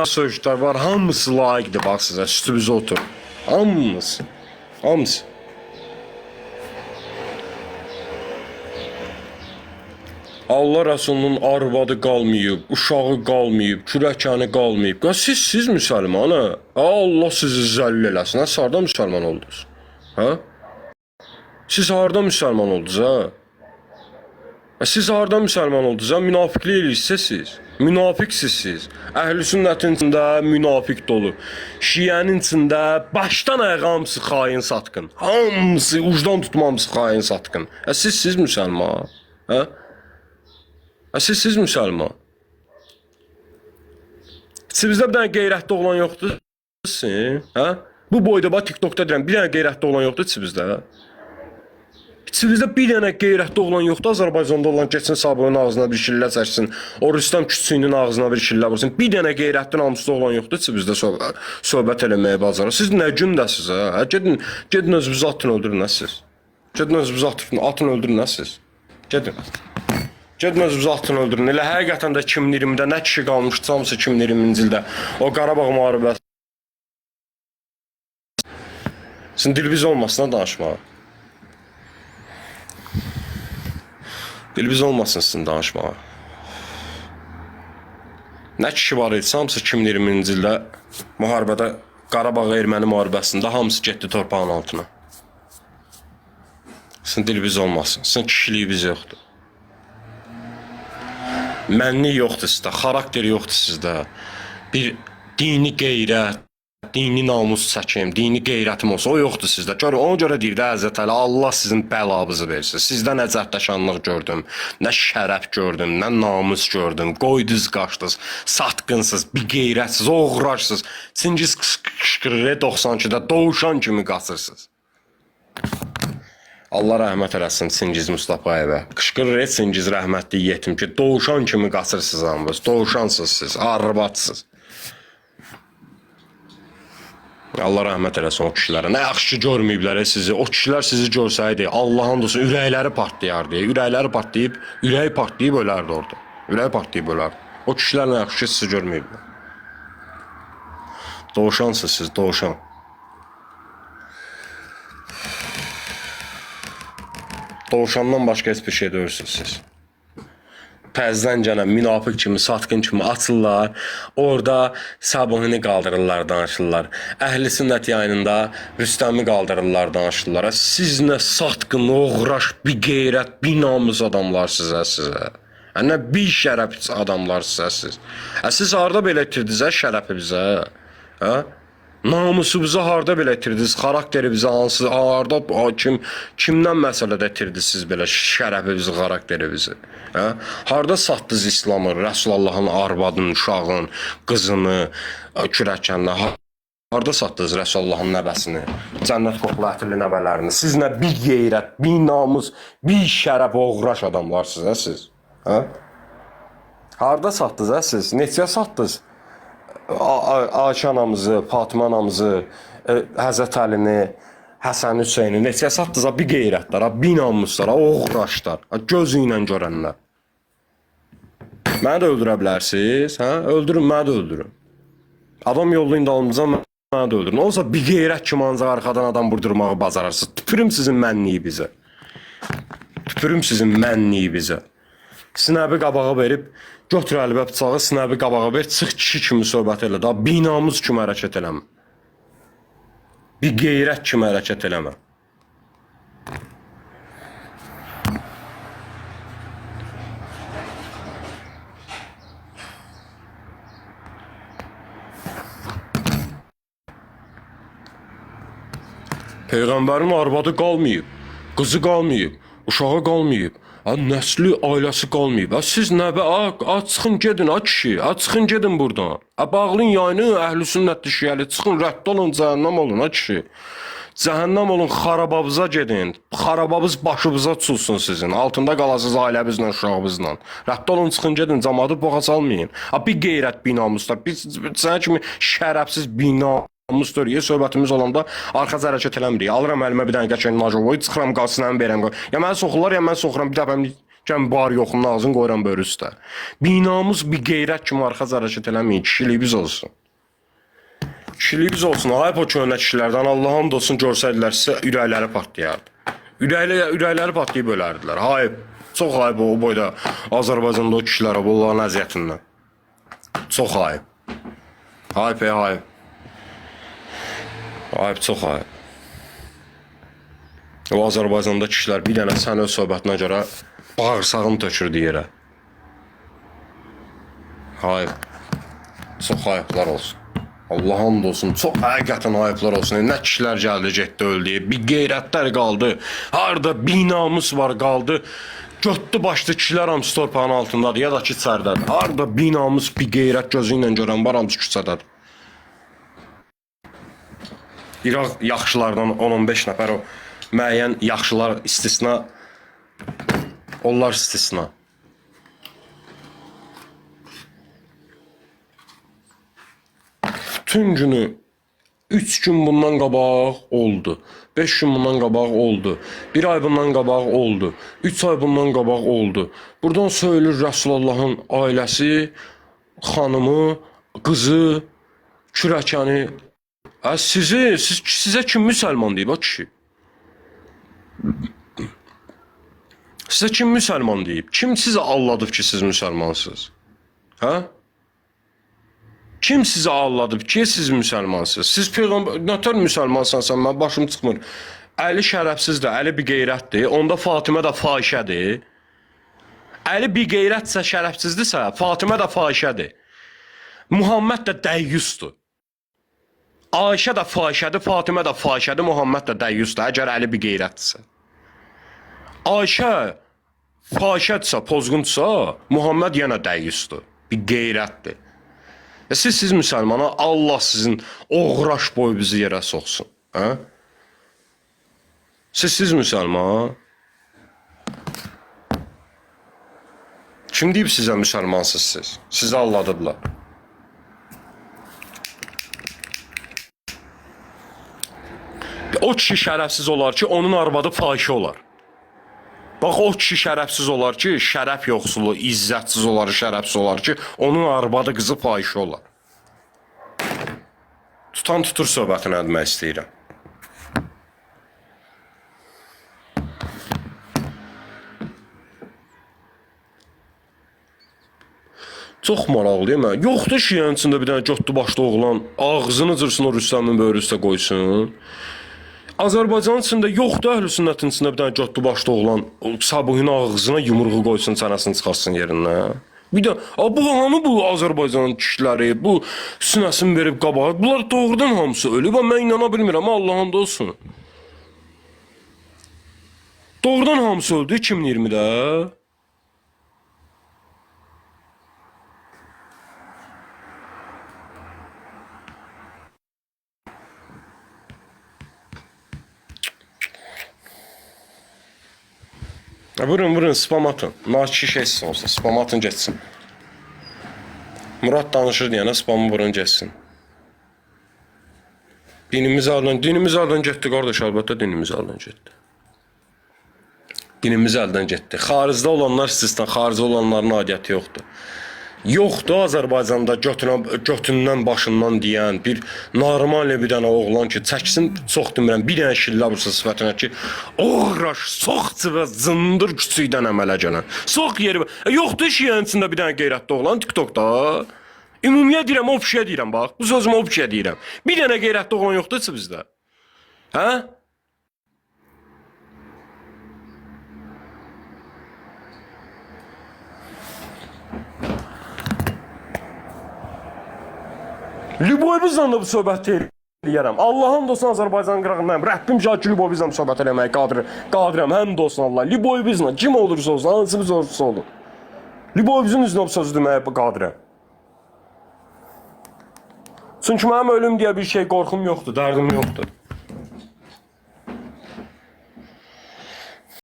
sözcüklər var, hamısı layiqdir bax sizə, üstünüzə otur. Hamısı. Hamısı. Allah Rəsulunun arvadı qalmayıb, uşağı qalmayıb, kürəkəni qalmayıb. Siz müsəlman, ha? Allah sizi zəll eləsin. Siz harda müsəlman oldunuz? Ha? Siz harda müsəlman oldunuz, ha? Siz harda müsəlman oldunuz, ha? Münafiqlik eləyirsiniz siz. Münafiqsiz siz. Əhl-i sünnətin içində münafiq dolu. Şiənin içində başdan ayağa hamısı xain satqın. Hamısı ucdan tutmamısı xain satqın. Siz müsəlman, ha? Siz müsəlman. İçinizdə bir dənə qeyrətli oğlan yoxdur. Hə? Bu boyda bax TikTokda deyirəm, bir dənə qeyrətli oğlan yoxdur içinizdə. İçinizdə bir dənə qeyrətli oğlan yoxdur. Azərbaycanda olan keçsin Sabunun ağzına bir şillə çəksin. O Rüstəm Küçüyünün ağzına bir şillə vursun. Bir dənə qeyrətli namuslu oğlan yoxdur içinizdə söhbət eləməyə bacarır. Siz nə gündəsiz, ha? Gedin özünüzü atın öldürün, nə siz? Gedin özünüzü atın öldürün, nə siz? Gedin. Gedin özünüzü atın öldürün. Elə həqiqətən də 2020-də nə kişi qalmışdı, hamısı 2020-ci ildə. O Qarabağ müharibəsi. Sizin diliniz olmasına danışmağa. Diliniz olmasın sizin danışmağa. Nə kişi var idi, hamısı 2020-ci ildə müharibədə, Qarabağ erməni müharibəsində hamısı getdi torpağın altına. Sizin diliniz olmasın, sizin kişiliyiniz yoxdur. Mənlik yoxdur sizdə, xarakter yoxdur sizdə. Bir dini qeyrət, dini namus çəkim, dini qeyrətim olsa, o yoxdur sizdə. Ona görə deyir də Həzrət Əli, Allah sizin bəlabızı versin. Sizdə nə cəhdəşanlıq gördüm, nə şərəf gördüm, nə namus gördüm. Qoydunuz, qaçdınız, satqınsız, bir qeyrətsiz, oğraşsız. Çingiz qışqırır 92-də, doğuşan kimi qaçırsınız. Allah rəhmət eləsin Çingiz Mustafayevə. Qışqırır Çingiz rəhmətli yetim ki, doğuşan kimi qaçırsınız hamınız. Doğuşansınız siz, arvadsınız. Allah rəhmət eləsin o kişilərə. Nə yaxşı ki, görməyiblər sizi. O kişilər sizi görsəydi, Allahın dostu ürəkləri partlayardı. Ürəkləri partlayıb, ürəyi partlayıb ölərdi orada. Ürəyi partlayıb ölərdi. O kişilər nə yaxşı ki, sizi görməyiblər. Doğuşansınız siz, doğuşan. Doğuşandan başqa heç bir şey döyürsünüz siz. Təzdən gələn münafiq kimi, satqın kimi açırlar. Orada Sabunini qaldırırlar, danışırlar. Əhl-i sünnət yayınında Rüstəmi qaldırırlar, danışırlar. Siz nə satqın, oğraş, bir qeyrət, bir namus adamlar sizə. Nə bir şərəf adamlar sizə. Siz harada belə itirdiniz şərəfi bizə? Namusunuzu harda belə itirdiniz, xarakterinizi hansı, harda, kimdən məsələdə itirdiniz siz belə şərəfinizi, xarakterinizi? Harda satdınız İslamı, Rəsulullahın arvadını, uşağın, qızını, kürəkənini, harda satdınız Rəsulullahın nəbəsini, cənnət qoxulu ətirli nəbələrini? Siz nə bir qeyrət, bir namus, bir şərəf, oğraş adamlarsınız, siz? Harda satdınız, siz? Neçəyə satdınız? Ayşə anamızı, Fatıma anamızı, Həzrət Əlini, Həsən Hüseyni neçəyə satdınız? Bir qeyrətlər, bir namuslar, oğraşlar, gözü ilə görənlər. Məni də öldürə bilərsiniz, öldürün, məni də öldürün. Adam yollayın dalımıza, məni də öldürün. Olsa bir qeyrət kimi ancaq arxadan adam vurdurmağı bacararsınız. Tüpürüm sizin mənliyinizə. Tüpürüm sizin mənliyinizə. Sinəbi qabağa verib, götür əlbə bıçağı, sinəbi qabağa ver, çıx kişi kimi söhbət elə. Daha binamız kimi hərəkət eləmə. Bir qeyrət kimi hərəkət eləmə. Peyğəmbərin arvadı qalmayıb, qızı qalmayıb, uşağı qalmayıb. Nəsli, ailəsi qalmayıb. Siz nə be? Çıxın gedin, kişi. Çıxın gedin buradan. Bağlayın yayını, əhl-i sünnətli şiəli. Çıxın, rədd olun, cəhənnəm olun, kişi. Cəhənnəm olun, xarababıza gedin. Xarababız başınıza tutulsun sizin. Altında qalasınız ailəbizlə, uşağınızla. Rədd olun, çıxın gedin, camaatı boğa salmayın. Bir qeyrət, bir namuslar. Sənə kimi şərəfsiz bina. Namusdur, söhbətimiz olanda arxa hərəkət eləmirik. Alıram əlimə bir dənə qəşəng Najovoy, çıxıram qalsınamı verəm. Ya mən soxurlar, ya mən soxuram, bir dəfə Cəm bar yoxunun ağzını qoyuram böyrü üstə. Binamız bir qeyrət kimi arxa hərəkət eləməyin, kişiliyimiz olsun. Kişiliyimiz olsun, ayıb o köhnə kişilərdən Allah'ın olsun görsədilərsə ürəkləri partlayardı. Ürəkləri partlayıb ölərdilər. Ayıb, çox ayıb o boyda Azərbaycanda o kişilərə bunların əziyyətindən. Çox ayıb. Ayıb, ayıb. Ayıb, çox ayıb. O Azərbaycanda kişilər bir dənə sən öz söhbətinə görə bağırsağını tökürdü yerə. Ayıb. Çox ayıblar olsun. Allah hamd olsun, çox həqiqətən ayıblar olsun. Nə kişilər gəldi, getdi, öldü. Bir qeyrətlər qaldı. Harada binamız var, qaldı. Götdü başlı kişilər hamısı torpağın altındadır, ya da ki içərdədir. Harada binamız bir qeyrət gözü ilə görən var, hamısı küçədədir. İraq yaxşılardan 10-15 nəfər o müəyyən yaxşılar istisna, onlar istisna. Bütün günü 3 gün bundan qabaq oldu. 5 gün bundan qabaq oldu. 1 ay bundan qabaq oldu. 3 ay bundan qabaq oldu. Buradan söyülür Rəsulullahın ailəsi, xanımı, qızı, kürəkəni. Sizə kim müsəlman deyib o kişi? Sizə kim müsəlman deyib? Kim sizə alladıb ki siz müsəlmansınız? Hə? Kim sizi ağladıb ki, siz müsəlmansınız? Siz peyğəmbər, nətər müsəlmansansan, mən başım çıxmır. Əli şərəfsizdir, Əli bir qeyrətdir, onda Fatimə də fahişədir. Əli bir qeyrətsə, şərəfsizdirsə, Fatimə də fahişədir. Muhammed də dəyyusdur. Ayşə də fahişədir, Fatimə də fahişədir, Muhammed də dəyyusdur, əgər Əli bir qeyrətdirsə. Ayşə fahişədirsə, pozğundursa, Muhammed yenə dəyyusdur, bir qeyrətdir. Siz müsəlmana, Allah sizin oğraş boyu bizi yerə soxsun. Hə? Siz müsəlman. Kim deyib sizə müsəlmansız siz? Sizi alladıblar. O kişi şərəfsiz olar ki, onun arvadı fahişə olar. Bax, o kişi şərəfsiz olar ki, şərəf yoxsulu, izzətsiz olar, şərəfsiz olar ki, onun arvadı qızı fahişə olar. Tutan tutur söhbətini etmək istəyirəm. Çox maraqlıyım mən. Yoxdur şiənin içində bir dənə götdü başlı oğlan, ağzını cırsın o Rüstəmin böyrü üstə qoysun. Azərbaycanın içində yoxdur, əhl-i sünnətin içində bir dənə götdü başlı oğlan Sabuhin ağzına yumruğu qoysun, çənəsini çıxarsın yerindən. Bir də, bu hanı bu Azərbaycanın kişiləri, bu sinəsini verib qabağa, bunlar doğrudan hamısı ölüb, mən inana bilmirəm, Allah'ın da olsun. Doğrudan hamısı öldü 2020-də. Vurun, spam atın. Naçi şeysiz olsun, spam atın geçsin. Murat danışır deyənə spamı vurun geçsin. Dinimiz əldən getdi qardaş, əlbəttə dinimiz əldən getdi. Dinimiz əldən getdi. Xaricdə olanlar istisna, xaricdə olanların adiyyəti yoxdur. Yoxdur Azərbaycanda götündən başından deyən bir normal bir dənə oğlan ki, çəksin, çox demirəm, bir dənə şillə vursa sifətinə ki, oğraş, sox və zındır küçükdən əmələ gələn. Sox yeri, yoxdur şiənin içində bir dənə qeyrətli oğlan TikTokda. Ümumiyyət deyirəm, o pişiyə deyirəm, bax, bu sözümü o pişiyə deyirəm. Bir dənə qeyrətli oğlan yoxdursa bizdə. Hə? Lüboybizlə də bu söhbəti eləyərəm. Allah'ın olsun Azərbaycan qırağındayım. Rəbbim ki, Lüboybizlə söhbət eləməyə qadirəm. Həmd olsun Allah. Lüboybizlə, kim olursa olsun, hansı biz olursa olun. Lüboybizin üzrə bu sözü deməyə qadirəm. Çünki mənim ölüm deyə bir şey, qorxum yoxdur, dərdim yoxdur.